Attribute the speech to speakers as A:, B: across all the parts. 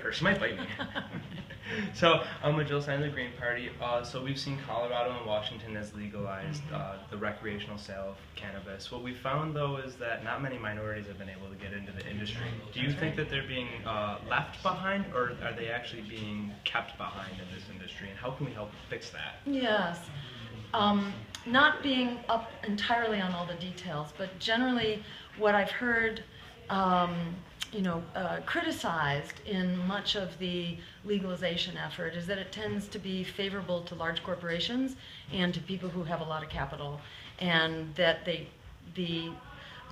A: her. She might bite me. So I'm with Jill Stein, the Green Party. So we've seen Colorado and Washington has legalized the recreational sale of cannabis. What we found, though, is that not many minorities have been able to get into the industry. Do you think that they're being left behind, or are they actually being kept behind in this industry? And how can we help fix that?
B: Yes. Not being up entirely on all the details, but generally what I've heard criticized in much of the legalization effort is that it tends to be favorable to large corporations and to people who have a lot of capital, and that the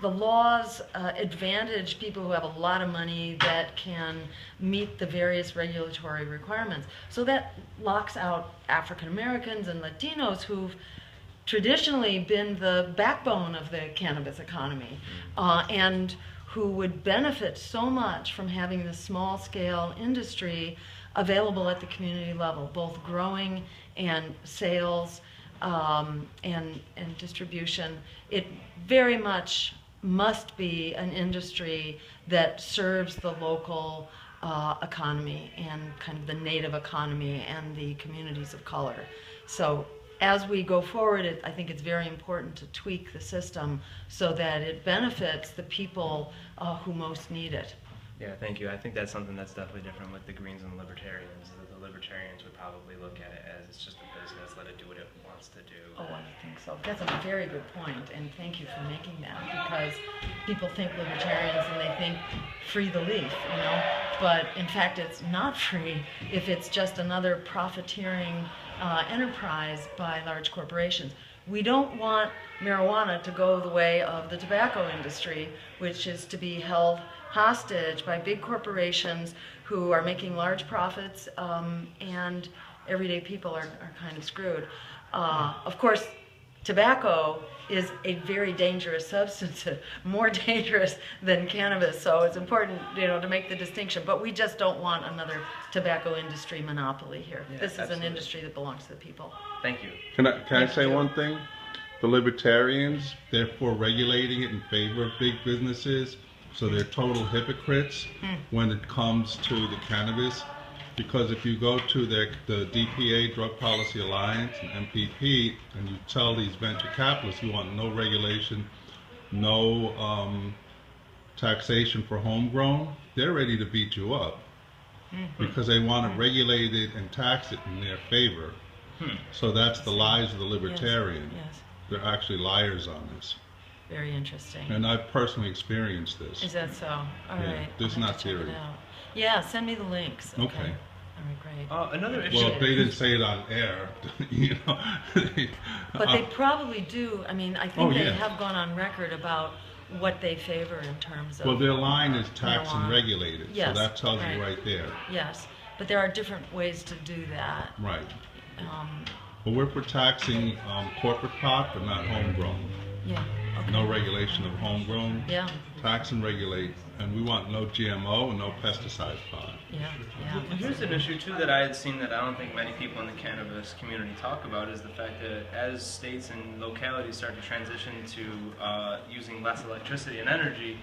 B: laws advantage people who have a lot of money that can meet the various regulatory requirements. So that locks out African Americans and Latinos who've traditionally been the backbone of the cannabis economy, and who would benefit so much from having this small-scale industry available at the community level, both growing and sales and distribution. It very much must be an industry that serves the local economy and kind of the native economy and the communities of color. So as we go forward, I think it's very important to tweak the system so that it benefits the people who most need it.
A: Yeah, thank you. I think that's something that's definitely different with the Greens and the Libertarians. The Libertarians would probably look at it as it's just a business, let it do what it wants to do.
B: Oh, I think so. That's a very good point, and thank you for making that, because people think Libertarians and they think free the leaf, you know, but in fact it's not free if it's just another profiteering enterprise by large corporations. We don't want marijuana to go the way of the tobacco industry, which is to be held hostage by big corporations who are making large profits, and everyday people are kind of screwed. Of course, tobacco is a very dangerous substance, more dangerous than cannabis, so it's important, you know, to make the distinction. But we just don't want another tobacco industry monopoly here. Yeah, this is absolutely an industry that belongs to the people.
A: Thank you.
C: Can I say one thing? The Libertarians, they're for regulating it in favor of big businesses, so they're total hypocrites when it comes to the cannabis. Because if you go to the DPA, Drug Policy Alliance, and MPP, and you tell these venture capitalists you want no regulation, no taxation for homegrown, they're ready to beat you up because they want to regulate it and tax it in their favor. So that's the lies of the Libertarian.
B: Yes.
C: They're actually liars on this.
B: Very interesting.
C: And I've personally experienced this.
B: Is that so? All right.
C: This is not
B: theory.
C: theory.
B: Yeah, send me the links.
C: Okay.
B: All right, great.
A: Another issue.
C: Well, they didn't say it on air, you know.
B: But they probably do. I mean, I think they have gone on record about what they favor in terms of.
C: Well, their line is tax
B: marijuana.
C: and regulated,
B: Yes,
C: so that tells you right there.
B: Yes, but there are different ways to do that.
C: Right. Well, we're for taxing corporate pot, but not homegrown.
B: Yeah. Okay.
C: No regulation of homegrown.
B: Yeah.
C: Tax and regulate, and we want no GMO and no pesticide pot.
B: Yeah.
A: And here's an issue too that I had seen that I don't think many people in the cannabis community talk about, is the fact that as states and localities start to transition to using less electricity and energy,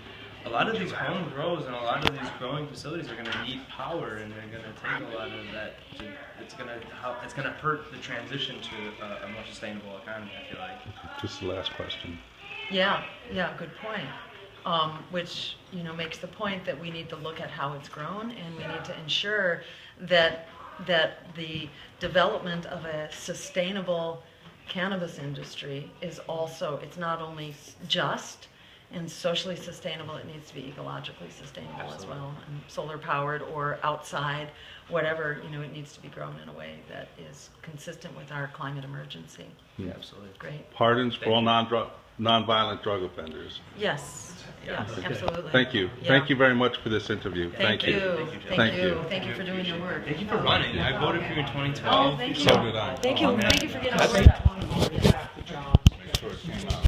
A: a lot of these home grows and a lot of these growing facilities are going to need power, and they're going to take a lot of that. It's going to hurt the transition to a more sustainable economy, I feel like.
C: Just the last question.
B: Yeah, good point. Which, you know, makes the point that we need to look at how it's grown, and we need to ensure that the development of a sustainable cannabis industry is also, it's not only just and socially sustainable, it needs to be ecologically sustainable. Absolutely. As well, and solar powered or outside, whatever, you know, it needs to be grown in a way that is consistent with our climate emergency.
C: Yeah,
A: absolutely.
C: Great. Pardons for all non-violent drug offenders.
B: Yes, absolutely.
C: Thank you.
B: Yeah.
C: Thank you very much for this interview.
B: Thank you.
C: Thank you.
B: Thank you for doing your work.
A: Thank you for running. I voted for you in 2012.
B: Oh, thank you.
C: So did I.
B: Thank you. Thank you for getting